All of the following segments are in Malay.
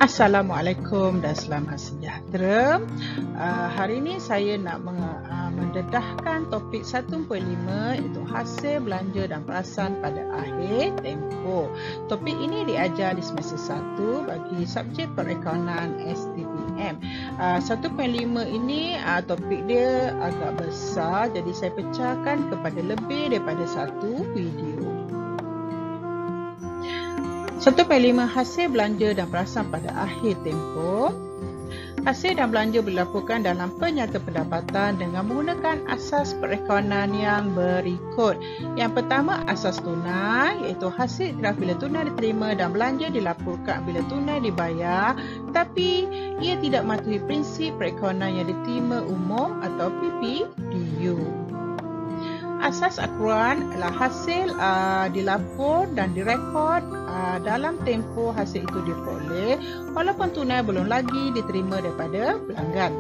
Assalamualaikum dan selamat sejahtera. Hari ini saya nak mendedahkan topik 1.5 iaitu hasil belanja dan perasan pada akhir tempoh. Topik ini diajar di semester 1 bagi subjek perekonomian STPM. 1.5 ini topik dia agak besar, jadi saya pecahkan kepada lebih daripada satu video. 1.5 hasil belanja dan perasan pada akhir tempoh. Hasil dan belanja dilaporkan dalam penyata pendapatan dengan menggunakan asas perekonomian yang berikut. Yang pertama, asas tunai, iaitu hasil iktiraf bila tunai diterima dan belanja dilaporkan bila tunai dibayar, tapi ia tidak mematuhi prinsip perekonomian yang diterima umum atau PPDU. Asas akuan adalah hasil dilapor dan direkod dalam tempoh hasil itu diperoleh walaupun tunai belum lagi diterima daripada pelanggan.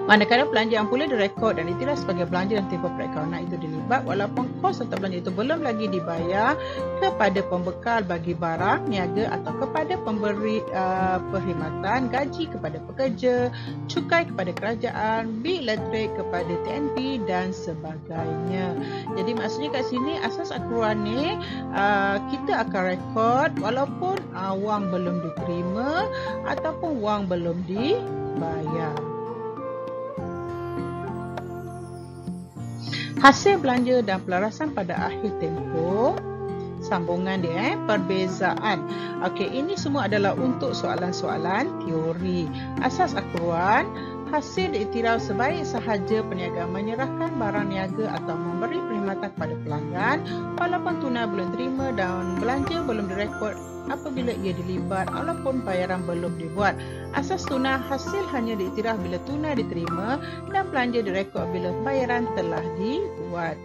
Manakala belanja yang pula direkod dan diiktiraf sebagai belanja dan tempoh perekonomian itu dilibat walaupun kos atau belanja itu belum lagi dibayar kepada pembekal bagi barang, niaga atau kepada pemberi perkhidmatan, gaji kepada pekerja, cukai kepada kerajaan, bil elektrik kepada TNP dan sebagainya. Jadi maksudnya kat sini asas akuan ni kita akan rekod walaupun wang belum diterima ataupun wang belum dibayar. Hasil belanja dan pelarasan pada akhir tempoh. Sambungan dia, perbezaan. Okey, ini semua adalah untuk soalan-soalan teori. Asas akuan, hasil diiktiraf sebaik sahaja peniaga menyerahkan barang niaga atau memberi perkhidmatan kepada pelanggan walaupun tunai belum terima dan belanja belum direkod apabila ia dilibat walaupun bayaran belum dibuat. Asas tunai, hasil hanya diiktiraf bila tunai diterima dan belanja direkod bila bayaran telah dibuat.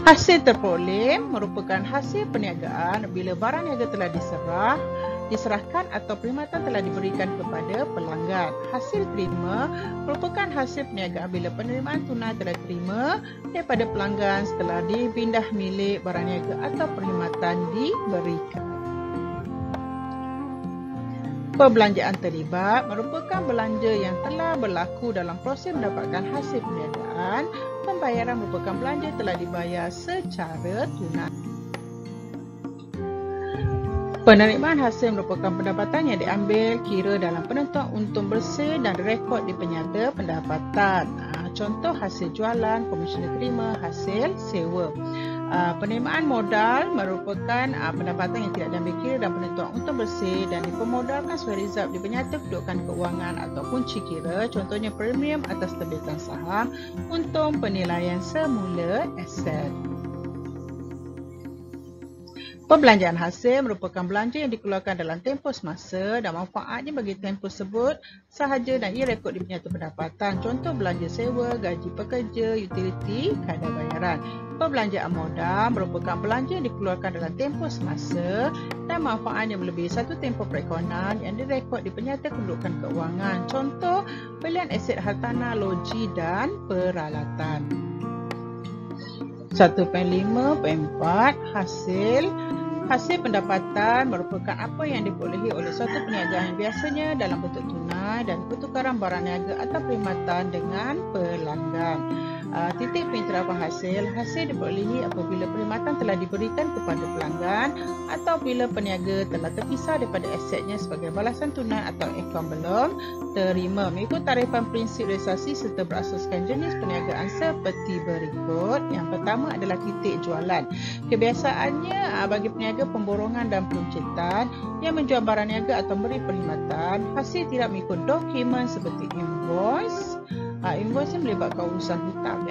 Hasil terperoleh merupakan hasil perniagaan bila barang niaga telah diserahkan atau perkhidmatan telah diberikan kepada pelanggan. Hasil terima merupakan hasil perniagaan bila penerimaan tunai telah diterima daripada pelanggan setelah dipindah milik barang niaga atau perkhidmatan diberikan. Perbelanjaan terlibat merupakan belanja yang telah berlaku dalam proses mendapatkan hasil perniagaan. Pembayaran merupakan belanja telah dibayar secara tunai. Penerimaan hasil merupakan pendapatan yang diambil kira dalam penentuan untung bersih dan rekod di penyata pendapatan. Contoh hasil jualan, komisen diterima, hasil sewa. Penerimaan modal merupakan pendapatan yang tidak diambil kira dalam penentuan untung bersih dan dipemodalkan sebagai reserve di penyata kedudukan keuangan atau kunci kira. Contohnya premium atas terbitan saham, untung penilaian semula aset. Perbelanjaan hasil merupakan belanja yang dikeluarkan dalam tempoh semasa dan manfaatnya bagi tempoh tersebut sahaja dan ia rekod di penyata pendapatan. Contoh belanja sewa, gaji pekerja, utiliti, kadar bayaran. Perbelanjaan modal merupakan belanja yang dikeluarkan dalam tempoh semasa dan manfaatnya melebihi satu tempoh perekonomian yang direkod di penyata kedudukan keuangan. Contoh belian aset hartanah, loji dan peralatan. 1.5.4 Hasil pendapatan merupakan apa yang diperolehi oleh suatu perniagaan yang biasanya dalam bentuk tunai dan pertukaran barang niaga atau perkhidmatan dengan pelanggan. Titik pengiktirafan hasil diperolehi apabila perkhidmatan telah diberikan kepada pelanggan atau bila peniaga telah terpisah daripada asetnya sebagai balasan tunai atau akaun belum terima. Mengikut tarifan prinsip realisasi serta berasaskan jenis perniagaan seperti berikut. Yang pertama adalah titik jualan. Kebiasaannya bagi peniaga pemborongan dan peruncitan yang menjual barang niaga atau memberi perkhidmatan, hasil tidak mengikut dokumen seperti invoice. Invoice yang melibatkan urusan hutang,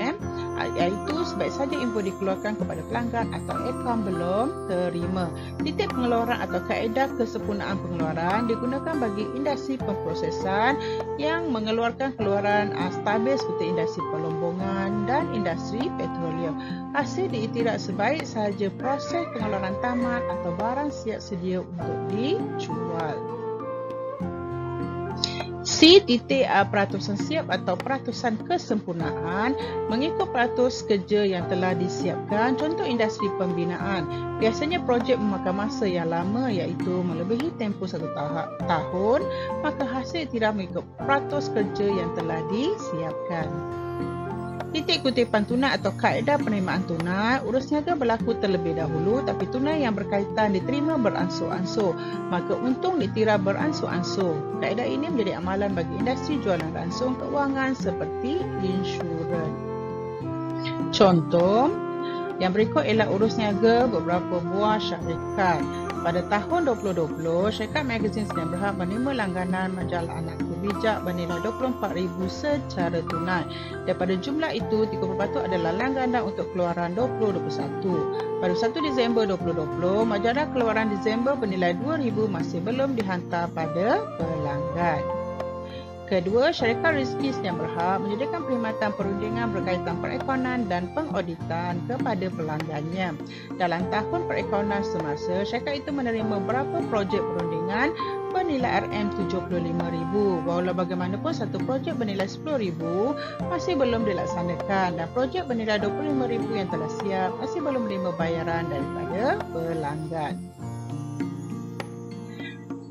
iaitu sebaik saja info dikeluarkan kepada pelanggan atau akaun belum terima. Titik pengeluaran atau kaedah kesempurnaan pengeluaran digunakan bagi industri pemprosesan yang mengeluarkan keluaran stabil seperti industri pelombongan dan industri petroleum. Hasil diiktiraf sebaik sahaja proses pengeluaran tamat atau barang siap sedia untuk dijual. C. Titik peratusan siap atau peratusan kesempurnaan mengikut peratus kerja yang telah disiapkan. Contoh industri pembinaan. Biasanya projek memakan masa yang lama iaitu melebihi tempoh 1 tahun, maka hasil iktiraf mengikut peratus kerja yang telah disiapkan. Titik kutipan tunai atau kaedah penerimaan tunai, urus niaga berlaku terlebih dahulu tapi tunai yang berkaitan diterima beransur-ansur, maka untung diktiraf beransur-ansur. Kaedah ini menjadi amalan bagi industri jualan langsung keuangan seperti insurans. Contoh yang berikut ialah urus niaga beberapa buah syarikat. Pada tahun 2020, syarikat magazin Sedia Berhad menerima langganan majalah Anak Bijak bernilai RM24,000 secara tunai. Daripada jumlah itu, 30% adalah langganan untuk keluaran 2021. Pada 1 Disember 2020, majalah keluaran Disember bernilai RM2,000 masih belum dihantar pada pelanggan. Kedua, syarikat rezeki Sedia Berhad menyediakan perkhidmatan perundingan berkaitan perekonomian dan pengauditan kepada pelanggannya. Dalam tahun perekonomian semasa, syarikat itu menerima beberapa projek perundingan bernilai RM75,000. Walau bagaimanapun, satu projek bernilai RM10,000 masih belum dilaksanakan dan projek bernilai RM25,000 yang telah siap masih belum menerima bayaran daripada pelanggan.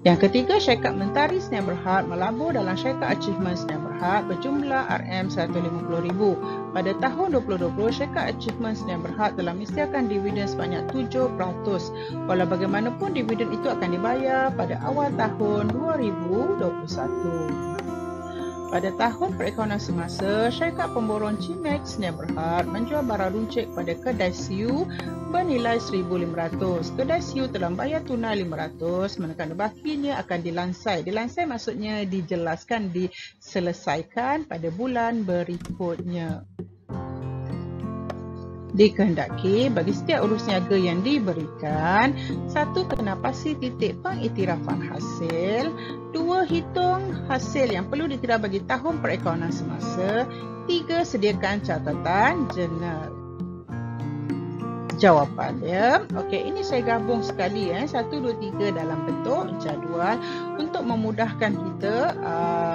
Yang ketiga, syarikat Mentari Sedia Berhad melabur dalam syarikat Achievement Sedia Berhad berjumlah RM150,000. Pada tahun 2020, syarikat Achievement Sedia Berhad telah menyediakan dividen sebanyak 7%. Walau bagaimanapun, dividen itu akan dibayar pada awal tahun 2021. Pada tahun perekonomian semasa, syarikat pemborong Cimex Sedia Berhad menjual barang runcit kepada kedai Siu bernilai RM1,500. Kedai Siu telah membayar tunai RM500, manakala bakinya akan dilansai. Dilansai maksudnya dijelaskan, diselesaikan pada bulan berikutnya. Dikehendaki bagi setiap urus niaga yang diberikan, 1. Kena pasti titik pengiktirafan hasil, 2. Hitung hasil yang perlu diktiraf bagi tahun perekonomian semasa, 3. Sediakan catatan jurnal. Jawapan dia. Okey, ini saya gabung sekali 1, 2, 3 dalam bentuk jadual untuk memudahkan kita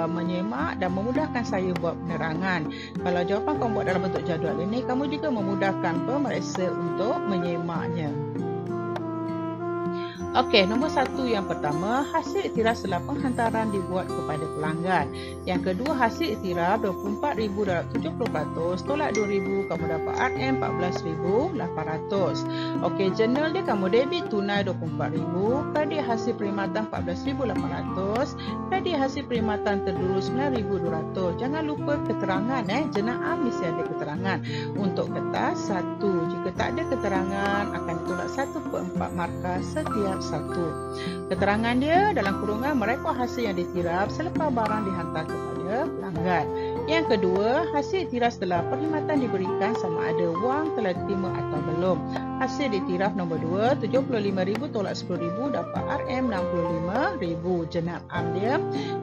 menyemak dan memudahkan saya buat penerangan. Kalau jawapan kamu buat dalam bentuk jadual ini, kamu juga memudahkan pemeriksa untuk menyemaknya. Okey, nombor 1 yang pertama, hasil iktiraf setelah penghantaran dibuat kepada pelanggan. Yang kedua, hasil iktiraf RM24,000 darab 70%, tolak RM2,000, kamu dapat RM14,800. Okey, jurnal dia kamu debit tunai RM24,000, kredit hasil perkhidmatan RM14,800, kredit hasil perkhidmatan terdurus RM9,200. Jangan lupa keterangan jenayah mesti ada keterangan. Untuk kertas 1, jika tak ada keterangan akan ditolak 1/4 markah setiap 1. Keterangan dia dalam kurungan merekod hasil yang diiktiraf selepas barang dihantar kepada pelanggan. Yang kedua, hasil iktiraf setelah perkhidmatan diberikan sama ada wang telah diterima atau belum. Hasil diiktiraf nombor 2, RM75,000 tolak RM10,000 dapat RM65,000. Jenayah dia,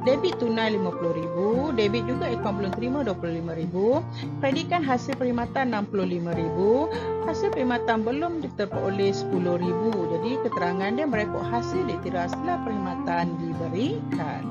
debit tunai RM50,000, debit juga akaun belum terima RM25,000, kreditkan hasil perkhidmatan RM65,000, hasil perkhidmatan belum terperoleh RM10,000. Jadi keterangan dia merekod hasil diiktiraf setelah perkhidmatan diberikan.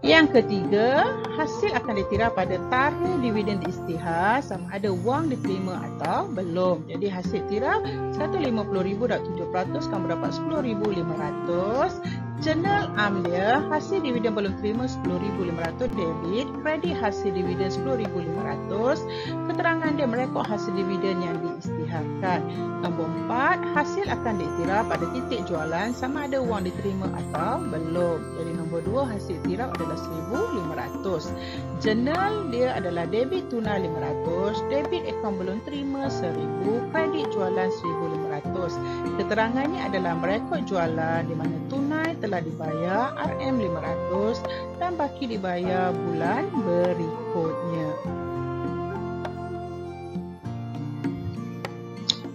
Yang ketiga, hasil akan diiktiraf pada tarikh dividen diisytihar sama ada wang diterima atau belum. Jadi hasil iktiraf RM150,000 darab 7%, kamu dapat RM10,500. Jurnal dia, hasil dividen belum terima RM10,500 debit, kredit hasil dividen RM10,500. Keterangan dia merekod hasil dividen yang diisytiharkan. Nombor 4, hasil akan diiktiraf pada titik jualan sama ada wang diterima atau belum. Jadi nombor 2, hasil iktiraf adalah RM1,500. Jurnal dia adalah debit tunai RM500, debit akaun belum terima RM1,000, kredit jualan RM1,500. Keterangannya adalah merekod jualan di mana tunai telah dibayar RM500 dan baki dibayar bulan berikutnya.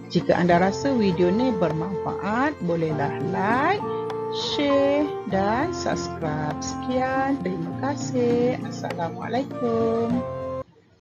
Jika anda rasa video ini bermanfaat, bolehlah like, share dan subscribe. Sekian, terima kasih. Assalamualaikum.